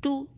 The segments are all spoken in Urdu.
2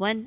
1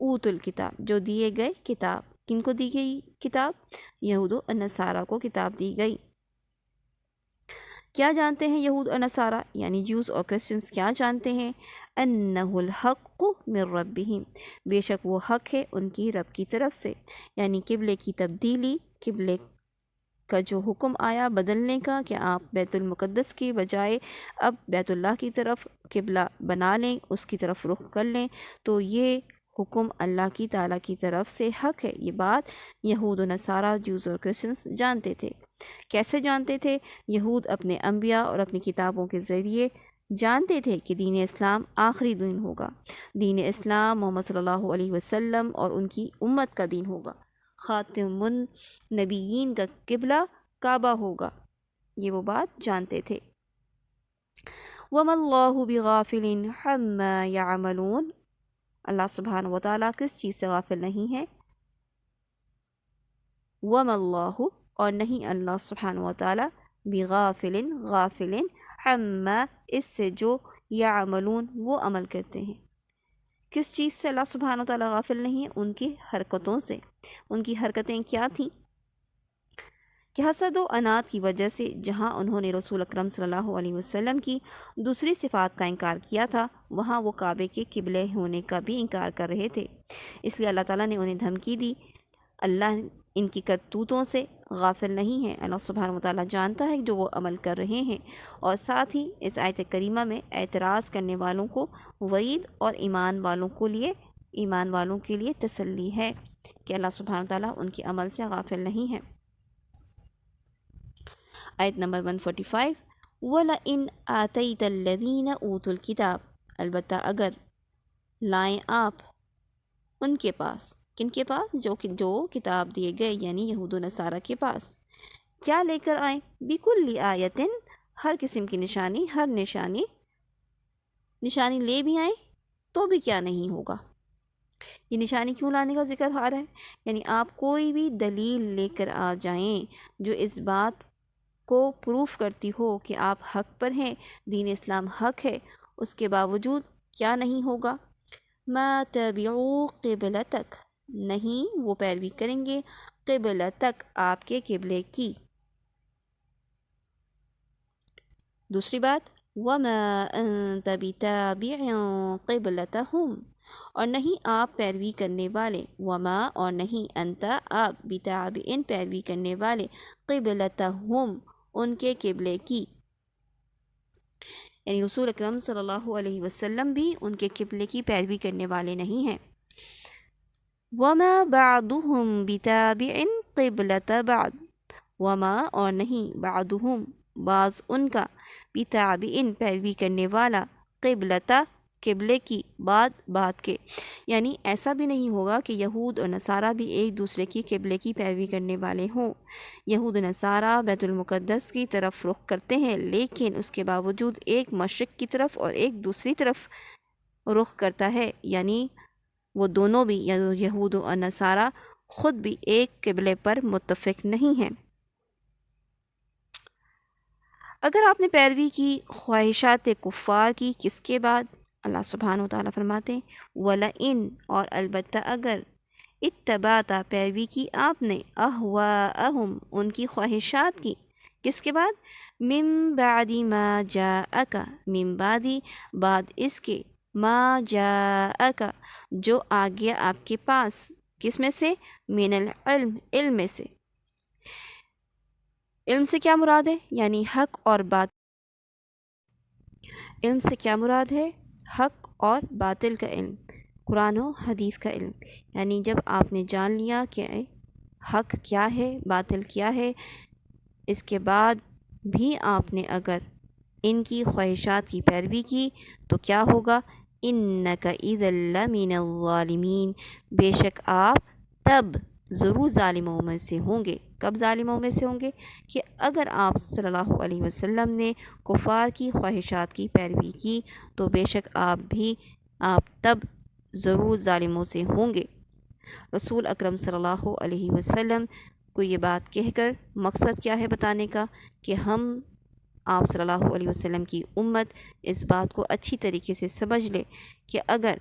اوت الکتاب جو دیے گئے کتاب. کن کو دی گئی کتاب؟ یہود و نصارہ کو کتاب دی گئی. کیا جانتے ہیں یہود اور نصارہ یعنی جیوز اور کرسچنز کیا جانتے ہیں؟ انہ الحق من ربہم، بے شک وہ حق ہے ان کی رب کی طرف سے، یعنی قبلے کی تبدیلی، قبلے کا جو حکم آیا بدلنے کا کہ آپ بیت المقدس کی بجائے اب بیت اللہ کی طرف قبلہ بنا لیں، اس کی طرف رخ کر لیں، تو یہ حکم اللہ کی تعالیٰ کی طرف سے حق ہے. یہ بات یہود و نصارہ، جوز اور کرسچنز جانتے تھے. کیسے جانتے تھے؟ یہود اپنے انبیاء اور اپنی کتابوں کے ذریعے جانتے تھے کہ دین اسلام آخری دین ہوگا، دین اسلام محمد صلی اللہ علیہ وسلم اور ان کی امت کا دین ہوگا، خاتم النبیین کا قبلہ کعبہ ہوگا. یہ وہ بات جانتے تھے. وَمَا اللَّهُ بِغَافِلٍ عَمَّا يَعْمَلُونَ، اللہ سبحانہ و تعالیٰ کس چیز سے غافل نہیں ہے؟ وَمَا اللَّهُ، اور نہیں اللہ سبحانہ و تعالیٰ، بغافل غافل عما، اس سے جو یعملون وہ عمل کرتے ہیں. کس چیز سے اللہ سبحانہ و تعالیٰ غافل نہیں ہے؟ ان کی حرکتوں سے. ان کی حرکتیں کیا تھیں؟ کہ حسد و انات کی وجہ سے جہاں انہوں نے رسول اکرم صلی اللہ علیہ وسلم کی دوسری صفات کا انکار کیا تھا، وہاں وہ کعبے کے قبلے ہونے کا بھی انکار کر رہے تھے. اس لیے اللہ تعالیٰ نے انہیں دھمکی دی. اللہ ان کی کرتوتوں سے غافل نہیں ہے. اللہ سبحانہ و تعالیٰ جانتا ہے جو وہ عمل کر رہے ہیں. اور ساتھ ہی اس آیت کریمہ میں اعتراض کرنے والوں کو وعید اور ایمان والوں کے لیے تسلی ہے کہ اللہ سبحانہ و تعالیٰ ان کے عمل سے غافل نہیں ہے. آیت نمبر 145، وَلَئِنْ آتَيْتَ الَّذِينَ أُوتُوا الْكِتَابَ، البتہ اگر لائیں آپ ان کے پاس. کن کے پاس؟ جو کتاب دیے گئے یعنی یہود و نصارہ کے پاس. کیا لے کر آئیں؟ بِكُلِّ آیَةٍ، ہر قسم کی نشانی، ہر نشانی لے بھی آئیں تو بھی کیا نہیں ہوگا. یہ نشانی کیوں لانے کا ذکر آ رہا ہے؟ یعنی آپ کوئی بھی دلیل لے کر آ جائیں جو اس بات کو پروف کرتی ہو کہ آپ حق پر ہیں، دین اسلام حق ہے، اس کے باوجود کیا نہیں ہوگا؟ ما تبعوا قبلتک، نہیں وہ پیروی کریں گے قبلتک، آپ کے قبلے کی. دوسری بات، وما انت بتابع قبلتہم، اور نہیں آپ پیروی کرنے والے، وما اور نہیں انت آپ، بتابع پیروی کرنے والے، قبلتہم ان کے قبلے کی. یعنی رسول اکرم صلی اللہ علیہ وسلم بھی ان کے قبلے کی پیروی کرنے والے نہیں ہیں. وما بعضهم بتابع قبلة بعض، وما اور نہیں بعضهم بعض ان کا، بتابع پیروی کرنے والا، قبلة قبلے کی، بعد کے. یعنی ایسا بھی نہیں ہوگا کہ یہود اور نصارہ بھی ایک دوسرے کی قبلے کی پیروی کرنے والے ہوں. یہود و نصارہ بیت المقدس کی طرف رخ کرتے ہیں، لیکن اس کے باوجود ایک مشرق کی طرف اور ایک دوسری طرف رخ کرتا ہے. یعنی وہ دونوں بھی یہود و نصارہ خود بھی ایک قبلے پر متفق نہیں ہیں. اگر آپ نے پیروی کی خواہشات کفار کی، کس کے بعد؟ اللہ سبحانہ و تعالیٰ فرماتے ہیں وَلَئِن، اور البتہ اگر، اتبعتا پیروی کی آپ نے، اہواءہم ان کی خواہشات کی، کس کے بعد؟ من بعد ما جاءک، من بعد بعد اس کے، ما جاءک جو آ گیا آپ کے پاس، کس میں سے؟ من العلم علم میں سے. علم سے کیا مراد ہے؟ یعنی حق اور بات. علم سے کیا مراد ہے؟ حق اور باطل کا علم، قرآن و حدیث کا علم. یعنی جب آپ نے جان لیا کہ حق کیا ہے، باطل کیا ہے، اس کے بعد بھی آپ نے اگر ان کی خواہشات کی پیروی کی تو کیا ہوگا؟ انک اذا لمن الظالمین، بے شک آپ تب ضرور ظالموں میں سے ہوں گے. کب ظالموں میں سے ہوں گے؟ کہ اگر آپ صلی اللہ علیہ وسلم نے کفار کی خواہشات کی پیروی کی تو بے شک آپ تب ضرور ظالموں سے ہوں گے. رسول اکرم صلی اللہ علیہ وسلم کو یہ بات کہہ کر مقصد کیا ہے بتانے کا؟ کہ ہم آپ صلی اللہ علیہ وسلم کی امت اس بات کو اچھی طریقے سے سمجھ لے کہ اگر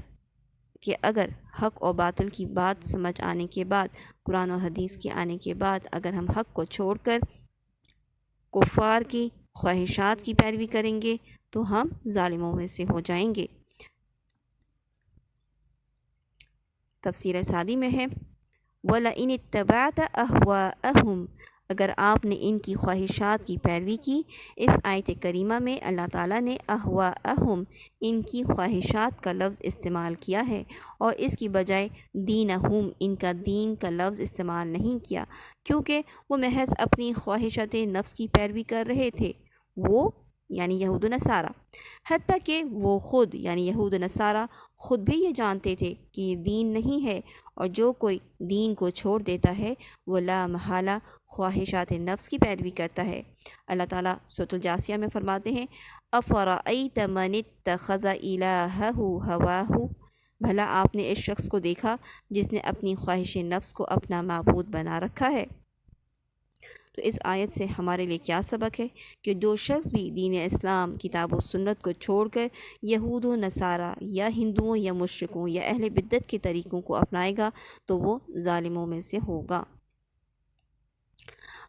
کہ اگر حق اور باطل کی بات سمجھ آنے کے بعد، قرآن و حدیث کے آنے کے بعد، اگر ہم حق کو چھوڑ کر کفار کی خواہشات کی پیروی کریں گے تو ہم ظالموں میں سے ہو جائیں گے۔ تفسیر سعدی میں ہے وَلَئِنِ اتَّبَعْتَ أَهْوَاءَهُمْ، اگر آپ نے ان کی خواہشات کی پیروی کی۔ اس آیت کریمہ میں اللہ تعالیٰ نے اہواءہم، ان کی خواہشات کا لفظ استعمال کیا ہے، اور اس کی بجائے دینہم، ان کا دین کا لفظ استعمال نہیں کیا، کیونکہ وہ محض اپنی خواہشات نفس کی پیروی کر رہے تھے، وہ یعنی یہود و نصارہ، حتیٰ کہ وہ خود یعنی یہود و نصارہ خود بھی یہ جانتے تھے کہ یہ دین نہیں ہے، اور جو کوئی دین کو چھوڑ دیتا ہے وہ لا محالہ خواہشات نفس کی پیروی کرتا ہے۔ اللہ تعالیٰ سورۃ الجاثیہ میں فرماتے ہیں افرأیت من اتخذ الہہ ہواہ، بھلا آپ نے اس شخص کو دیکھا جس نے اپنی خواہش نفس کو اپنا معبود بنا رکھا ہے۔ تو اس آیت سے ہمارے لیے کیا سبق ہے کہ جو شخص بھی دین اسلام، کتاب و سنت کو چھوڑ کر یہود و نصارہ یا ہندوؤں یا مشرکوں یا اہل بدعت کے طریقوں کو اپنائے گا تو وہ ظالموں میں سے ہوگا۔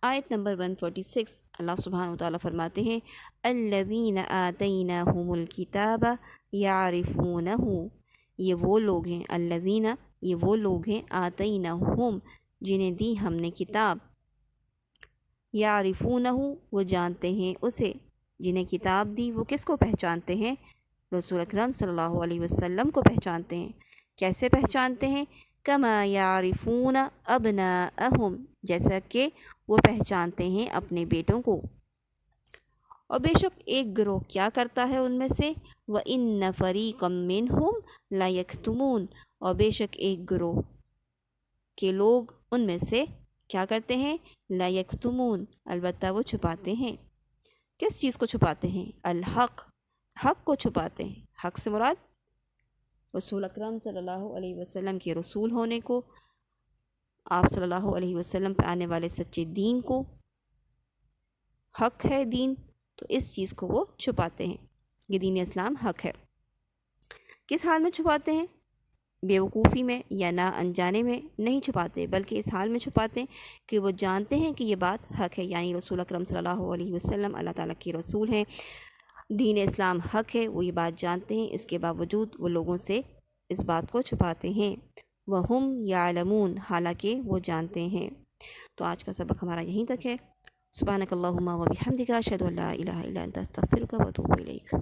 آیت نمبر 146، اللہ سبحانہ وتعالیٰ فرماتے ہیں الذین آتیناہم الکتاب یعرفونہ، یہ وہ لوگ ہیں، الذین یہ وہ لوگ ہیں، آتیناہم جنہیں دی ہم نے کتاب، یعرفونہ وہ جانتے ہیں اسے، جنہیں کتاب دی وہ کس کو پہچانتے ہیں؟ رسول اکرم صلی اللہ علیہ وسلم کو پہچانتے ہیں۔ کیسے پہچانتے ہیں؟ کما یعرفون ابناءہم، جیسا کہ وہ پہچانتے ہیں اپنے بیٹوں کو۔ اور بے شک ایک گروہ کیا کرتا ہے ان میں سے، وَإِنَّ فَرِيقًا مِّنْهُمْ لَيَكْتُمُونَ، اور بے شک ایک گروہ کے لوگ ان میں سے کیا کرتے ہیں؟ لا یکتمون، البتہ وہ چھپاتے ہیں۔ کس چیز کو چھپاتے ہیں؟ الحق، حق کو چھپاتے ہیں۔ حق سے مراد رسول اکرم صلی اللہ علیہ وسلم کے رسول ہونے کو، آپ صلی اللہ علیہ وسلم پہ آنے والے سچے دین کو، حق ہے دین، تو اس چیز کو وہ چھپاتے ہیں۔ یہ دین اسلام حق ہے۔ کس حال میں چھپاتے ہیں؟ بیوقوفی میں یا نہ انجانے میں نہیں چھپاتے، بلکہ اس حال میں چھپاتے ہیں کہ وہ جانتے ہیں کہ یہ بات حق ہے، یعنی رسول اکرم صلی اللہ علیہ وسلم اللہ تعالیٰ کے رسول ہیں، دین اسلام حق ہے، وہ یہ بات جانتے ہیں، اس کے باوجود وہ لوگوں سے اس بات کو چھپاتے ہیں۔ وَهُمْ يَعْلَمُونَ، حالانکہ وہ جانتے ہیں۔ تو آج کا سبق ہمارا یہیں تک ہے۔ سبحانک اللہم و بحمدک، اشہد ان لا الہ الا انت، استغفرک و اتوب الیک۔